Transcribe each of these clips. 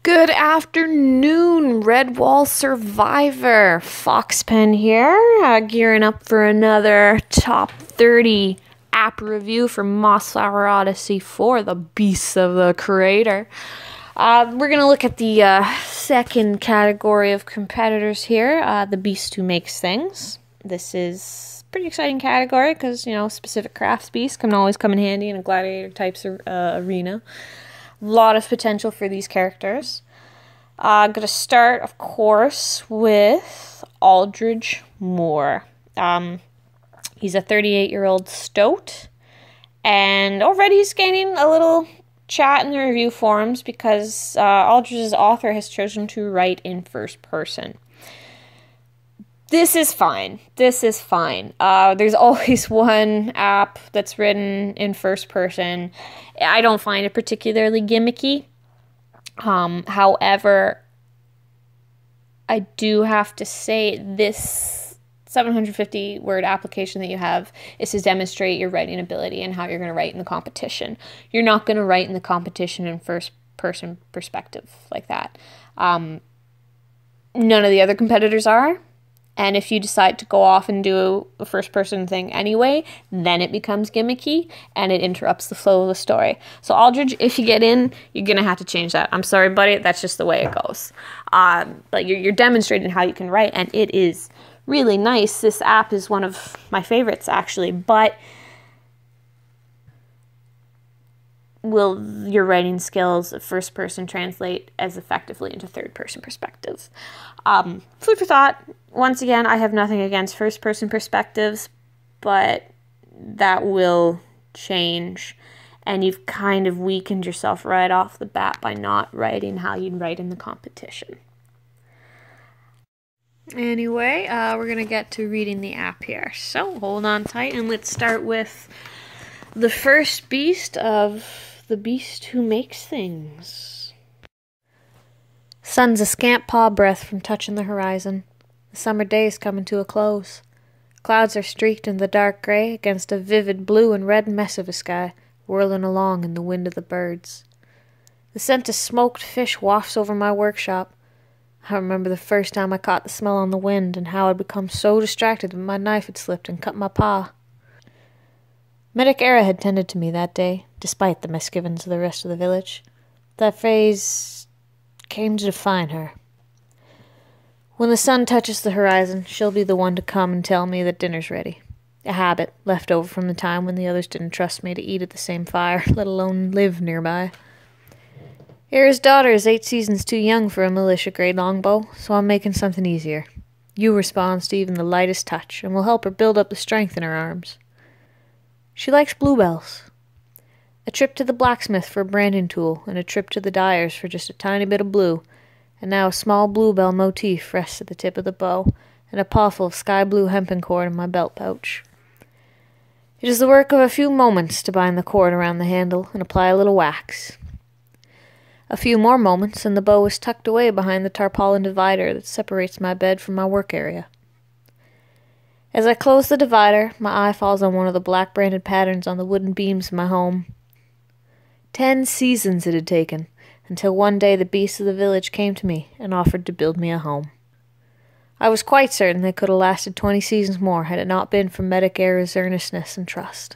Good afternoon, Redwall survivor. Foxpen here, gearing up for another top 30 app review for Mossflower Odyssey for the Beasts of the Creator. We're going to look at the second category of competitors here, the beast who makes things. This is a pretty exciting category because, specific crafts beasts can always come in handy in a gladiator type arena. Lot of potential for these characters. I'm going to start, of course, with Aldridge Moor. He's a 38-year-old Stoat, and already he's gaining a little chat in the review forums because Aldridge's author has chosen to write in first person. This is fine. There's always one app that's written in first person. I don't find it particularly gimmicky. However, I do have to say this 750 word application that you have is to demonstrate your writing ability and how you're going to write in the competition. You're not going to write in the competition in first person perspective like that. None of the other competitors are. And if you decide to go off and do a first-person thing anyway, then it becomes gimmicky, and it interrupts the flow of the story. So Aldridge, if you get in, you're going to have to change that. I'm sorry, buddy, that's just the way it goes. But you're demonstrating how you can write, and it is really nice. This app is one of my favorites, actually, but will your writing skills of first person translate as effectively into third person perspective? Food for thought. Once again, I have nothing against first person perspectives, but that will change, and you've kind of weakened yourself right off the bat by not writing how you'd write in the competition. Anyway, we're going to get to reading the app here. So hold on tight, and let's start with the first beast of the beast who makes things. Sun's a scant paw breath from touching the horizon. The summer day is coming to a close. Clouds are streaked in the dark gray against a vivid blue and red mess of a sky, whirling along in the wind of the birds. The scent of smoked fish wafts over my workshop. I remember the first time I caught the smell on the wind and how I'd become so distracted that my knife had slipped and cut my paw. Medic Era had tended to me that day, despite the misgivings of the rest of the village. That phrase came to define her. When the sun touches the horizon, she'll be the one to come and tell me that dinner's ready. A habit left over from the time when the others didn't trust me to eat at the same fire, let alone live nearby. Era's daughter is 8 seasons too young for a militia-grade longbow, so I'm making something easier. You responds to even the lightest touch, and will help her build up the strength in her arms. She likes bluebells. A trip to the blacksmith for a branding tool, and a trip to the dyer's for just a tiny bit of blue, and now a small bluebell motif rests at the tip of the bow, and a pawful of sky blue hempen cord in my belt pouch. It is the work of a few moments to bind the cord around the handle and apply a little wax. A few more moments, and the bow is tucked away behind the tarpaulin divider that separates my bed from my work area. As I close the divider, my eye falls on one of the black branded patterns on the wooden beams of my home. 10 seasons it had taken, until one day the beasts of the village came to me and offered to build me a home. I was quite certain they could have lasted 20 seasons more had it not been for Medic Era's earnestness and trust.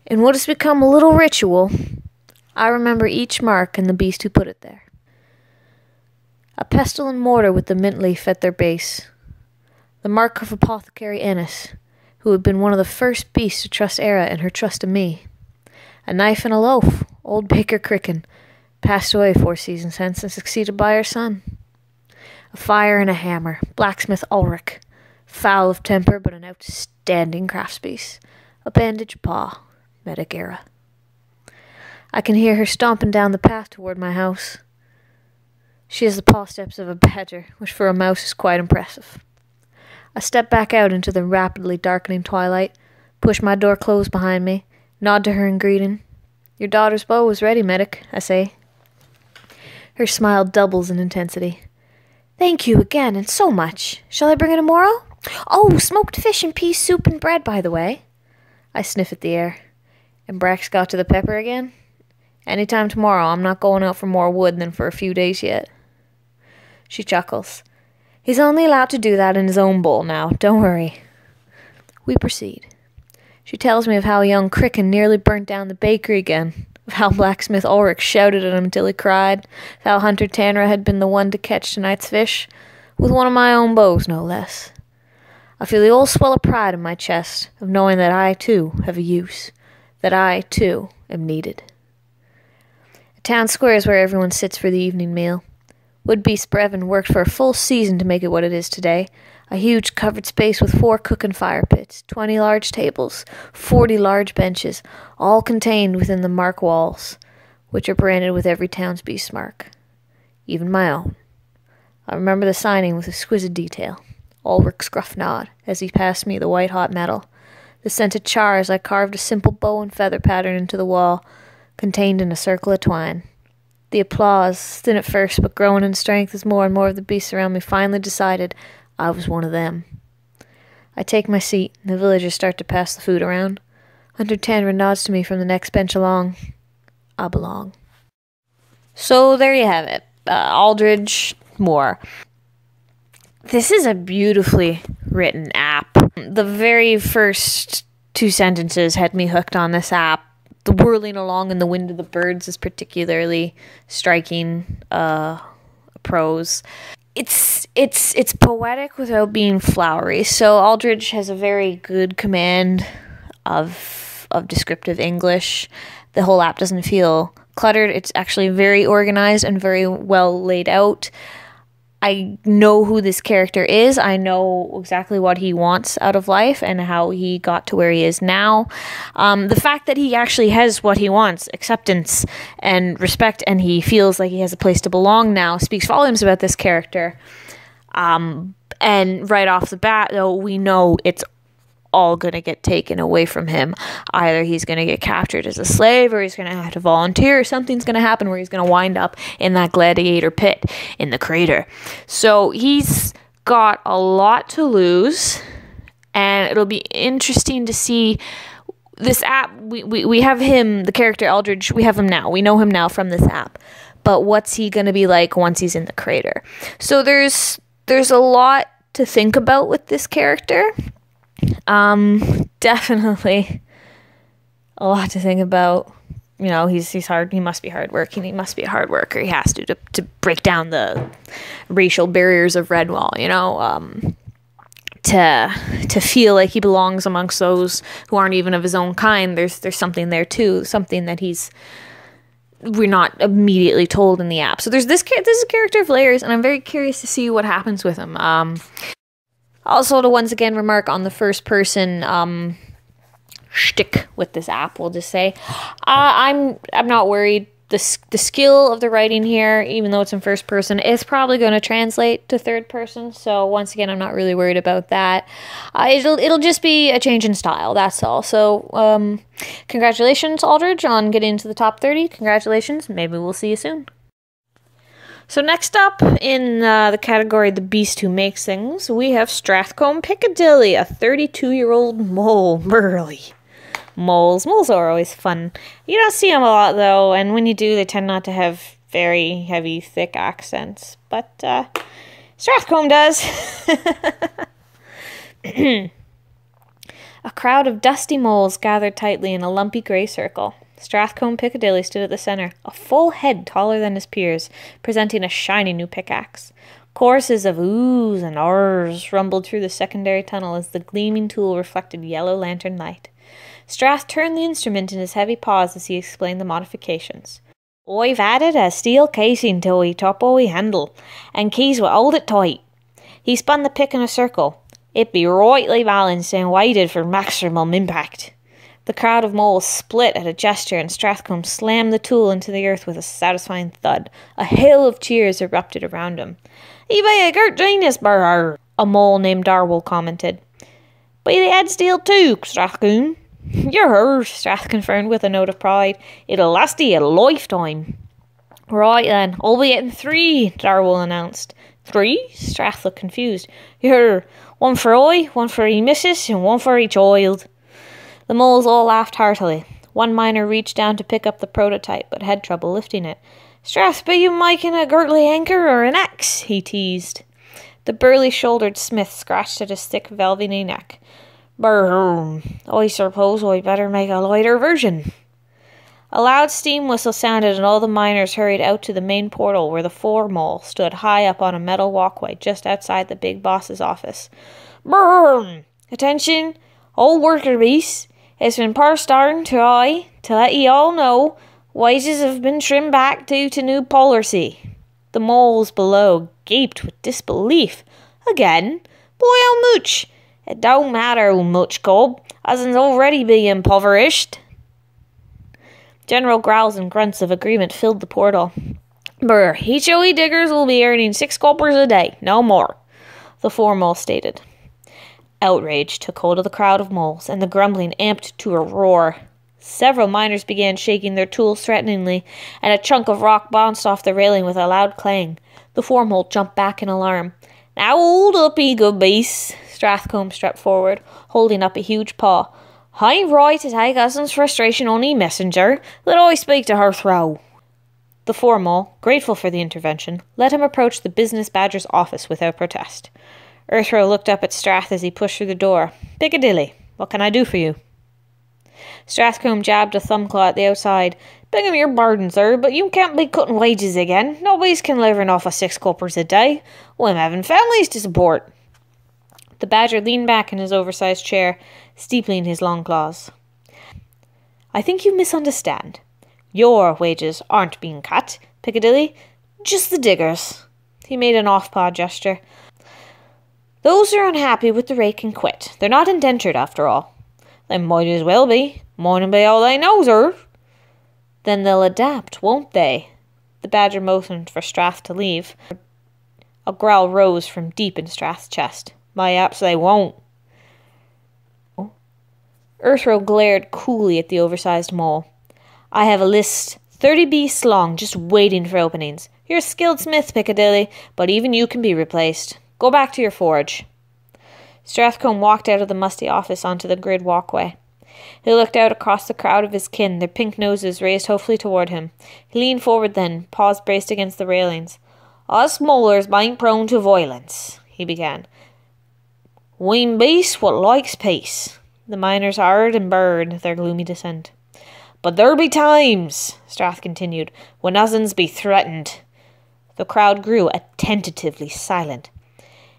In what has become a little ritual, I remember each mark and the beast who put it there. A pestle and mortar with the mint leaf at their base. The mark of Apothecary Ennis, who had been one of the first beasts to trust Era and her trust in me. A knife and a loaf, old Baker Cricken, passed away 4 seasons hence and succeeded by her son. A fire and a hammer, blacksmith Ulrich, foul of temper but an outstanding craftspiece. A bandaged paw, Medic Era. I can hear her stomping down the path toward my house. She has the paw steps of a badger, which for a mouse is quite impressive. I step back out into the rapidly darkening twilight, push my door closed behind me, nod to her in greeting. Your daughter's bow is ready, Medic, I say. Her smile doubles in intensity. Thank you again, and so much. Shall I bring it tomorrow? Oh, smoked fish and pea soup and bread, by the way. I sniff at the air. And Brax got to the pepper again? Anytime tomorrow. I'm not going out for more wood than for a few days yet. She chuckles. He's only allowed to do that in his own bowl now. Don't worry. We proceed. She tells me of how young Cricken nearly burnt down the bakery again, of how blacksmith Ulrich shouted at him until he cried, of how Hunter Tanner had been the one to catch tonight's fish, with one of my own bows, no less. I feel the old swell of pride in my chest, of knowing that I, too, have a use, that I, too, am needed. The town square is where everyone sits for the evening meal. Woodbeast Brevin worked for a full season to make it what it is today, a huge covered space with 4 cooking fire pits, 20 large tables, 40 large benches, all contained within the mark walls, which are branded with every town's beast mark, even my own. I remember the signing with exquisite detail. Ulrich's gruff nod as he passed me the white-hot metal, the scented char as I carved a simple bow and feather pattern into the wall, contained in a circle of twine. The applause, thin at first but growing in strength as more and more of the beasts around me finally decided I was one of them. I take my seat, and the villagers start to pass the food around. Hunter Tanner nods to me from the next bench along. I belong. So there you have it. Aldridge, Moor. This is a beautifully written app. The very first 2 sentences had me hooked on this app. The whirling along in the wind of the birds is particularly striking prose. It's poetic without being flowery. So Aldridge has a very good command of descriptive English. The whole app doesn't feel cluttered. It's actually very organized and very well laid out. I know who this character is. I know exactly what he wants out of life and how he got to where he is now. The fact that he actually has what he wants, acceptance and respect, and he feels like he has a place to belong now, speaks volumes about this character. And right off the bat, though, we know it's all going to get taken away from him. Either he's going to get captured as a slave, or he's going to have to volunteer, or something's going to happen where he's going to wind up in that gladiator pit in the crater. So he's got a lot to lose, and it'll be interesting to see this app. We have him, the character Aldridge, we have him now. We know him now from this app. But what's he going to be like once he's in the crater? So there's a lot to think about with this character. Definitely a lot to think about. You know, he's hard. He must be hardworking. He must be a hard worker. He has to break down the racial barriers of Redwall. You know, to feel like he belongs amongst those who aren't even of his own kind. There's something there too. Something that we're not immediately told in the app. So this is a character of layers, and I'm very curious to see what happens with him. Also, to once again remark on the first person shtick with this app, we'll just say, I'm not worried. The skill of the writing here, even though it's in first person, is probably going to translate to third person. So once again, I'm not really worried about that. It'll just be a change in style. That's all. So congratulations, Aldridge, on getting into the top 30. Congratulations. Maybe we'll see you soon. So next up in the category The Beast Who Makes Things, we have Strathcomb Piccadilly, a 32-year-old mole. Burly. Moles are always fun. You don't see them a lot, though, and when you do, they tend not to have very heavy, thick accents. But Strathcomb does. A crowd of dusty moles gathered tightly in a lumpy grey circle. Strathcomb Piccadilly stood at the centre, a full head taller than his peers, presenting a shiny new pickaxe. Choruses of oohs and ahs rumbled through the secondary tunnel as the gleaming tool reflected yellow lantern light. Strath turned the instrument in his heavy paws as he explained the modifications. "I've added a steel casing to the top of the handle, and keys will hold it tight." He spun the pick in a circle. "It be rightly balanced and weighted for maximum impact." The crowd of moles split at a gesture, and Strathcomb slammed the tool into the earth with a satisfying thud. A hail of cheers erupted around him. "He be a great genius, brr," a mole named Darwell commented. "Be the head steel too, Strathcomb." "You're hers," Strath confirmed with a note of pride. "It'll last you a lifetime." "Right then, I'll be getting 3, Darwell announced. 3? Strath looked confused. "Yer, one for I, one for ye missus, and one for each child." The moles all laughed heartily. One miner reached down to pick up the prototype, but had trouble lifting it. "Strath, be you making a girdly anchor or an axe?" he teased. The burly-shouldered smith scratched at his thick, velvety neck. "Brrr, I suppose I'd better make a lighter version." A loud steam whistle sounded, and all the miners hurried out to the main portal where the foremole stood high up on a metal walkway just outside the big boss's office. "Brrr! Attention, all worker bees. It's been passed on to I to let ye all know wages have been trimmed back due to new policy." The moles below gaped with disbelief. "Again? Boy, how much?" "It don't matter how much, Cobb, as it's already being impoverished." General growls and grunts of agreement filled the portal. "Brr, HOE diggers will be earning 6 coppers a day, no more," the foremole stated. Outrage took hold of the crowd of moles, and the grumbling amped to a roar. Several miners began shaking their tools threateningly, and a chunk of rock bounced off the railing with a loud clang. The foremole jumped back in alarm. "Now hold up, ye good beasts," Strathcomb stepped forward, holding up a huge paw. "I'm right to take Ussen's frustration on ye messenger. Let I speak to her throw." The foremole, grateful for the intervention, let him approach the business badger's office without protest. Earthrow looked up at Strath as he pushed through the door. "Piccadilly, what can I do for you?" Strathcomb jabbed a thumbclaw at the outside. "Begging your pardon, sir, but you can't be cutting wages again. Nobody's can living off of 6 coppers a day. I'm having families to support." The badger leaned back in his oversized chair, steepling his long claws. "I think you misunderstand. Your wages aren't being cut, Piccadilly. Just the diggers." He made an off-paw gesture. "Those who are unhappy with the rate can quit. They're not indentured, after all." "They might as well be. Mightn't be all they know, sir." "Then they'll adapt, won't they?" The badger motioned for Strath to leave. A growl rose from deep in Strath's chest. "My apps they won't." Earthrow glared coolly at the oversized mole. "I have a list 30 beasts long, just waiting for openings. You're a skilled smith, Piccadilly, but even you can be replaced. Go back to your forge." Strathcomb walked out of the musty office onto the grid walkway. He looked out across the crowd of his kin, their pink noses raised hopefully toward him. He leaned forward then, paws braced against the railings. "Us molars ain't prone to violence," he began. "We'm beasts what likes peace." The miners heard and burred their gloomy dissent. "But there be times," Strath continued, "when ussens be threatened." The crowd grew attentively silent.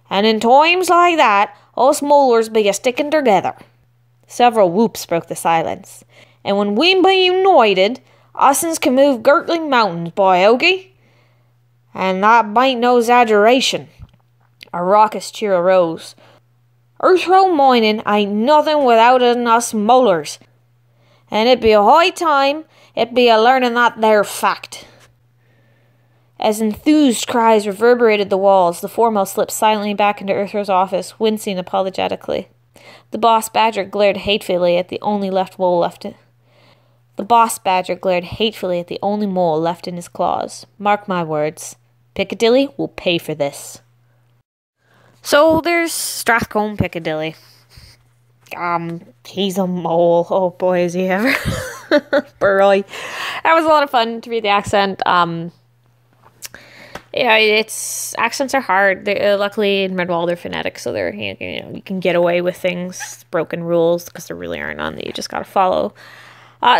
"And in times like that, us molars be a-sticking together." Several whoops broke the silence. "And when we be united, ussens can move gurtling mountains, by Ogie. And that bain't no exaggeration." A raucous cheer arose. "Earthrow mining ain't nothing without us molars. And it be a high time it be a learning that there fact." As enthused cries reverberated the walls, the foremost slipped silently back into Earthrow's office, wincing apologetically. The boss badger glared hatefully at the only mole left in his claws. "Mark my words. Piccadilly will pay for this." So there's Strathcomb Piccadilly. He's a mole. Oh boy, is he ever. Burroy. That was a lot of fun to read the accent. Yeah, accents are hard. Luckily in Redwall they're phonetic, so they're you can get away with things, broken rules, because there really aren't none that you just gotta follow.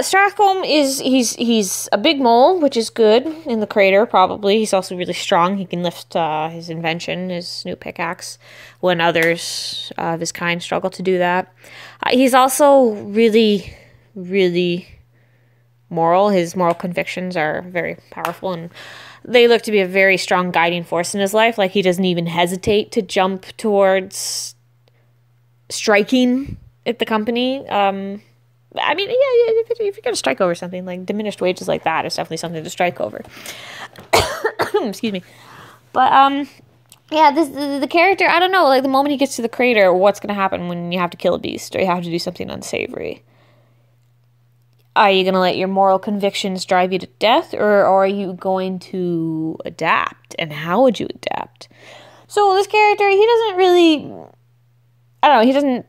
Strathcomb he's a big mole, which is good in the crater probably. He's also really strong. He can lift his invention, his new pickaxe, when others of his kind struggle to do that. He's also really, really moral. His moral convictions are very powerful, and they look to be a very strong guiding force in his life. Like, he doesn't even hesitate to jump towards striking at the company. I mean, yeah, if you're going to strike over something, like diminished wages like that is definitely something to strike over. Excuse me. But, yeah, the character, I don't know, like the moment he gets to the crater, what's going to happen when you have to kill a beast or you have to do something unsavory? Are you going to let your moral convictions drive you to death, or are you going to adapt? And how would you adapt? So this character, he doesn't really, I don't know, he doesn't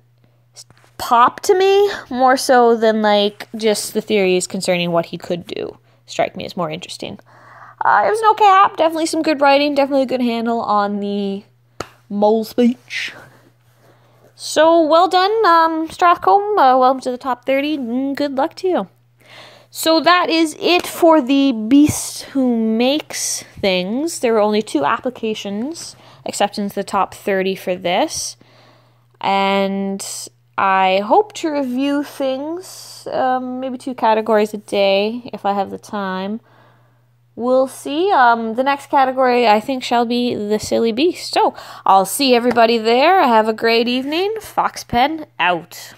pop to me, more so than, like, just the theories concerning what he could do strike me as more interesting. It was an okay app, definitely some good writing, definitely a good handle on the mole speech. So, well done, Strathcomb. Welcome to the top 30. Good luck to you. So that is it for the Beast Who Makes Things. There were only 2 applications accepted into the top 30 for this. And I hope to review things, maybe 2 categories a day, if I have the time. We'll see. The next category, I think, shall be the Silly Beast. So, I'll see everybody there. Have a great evening. Foxpen out.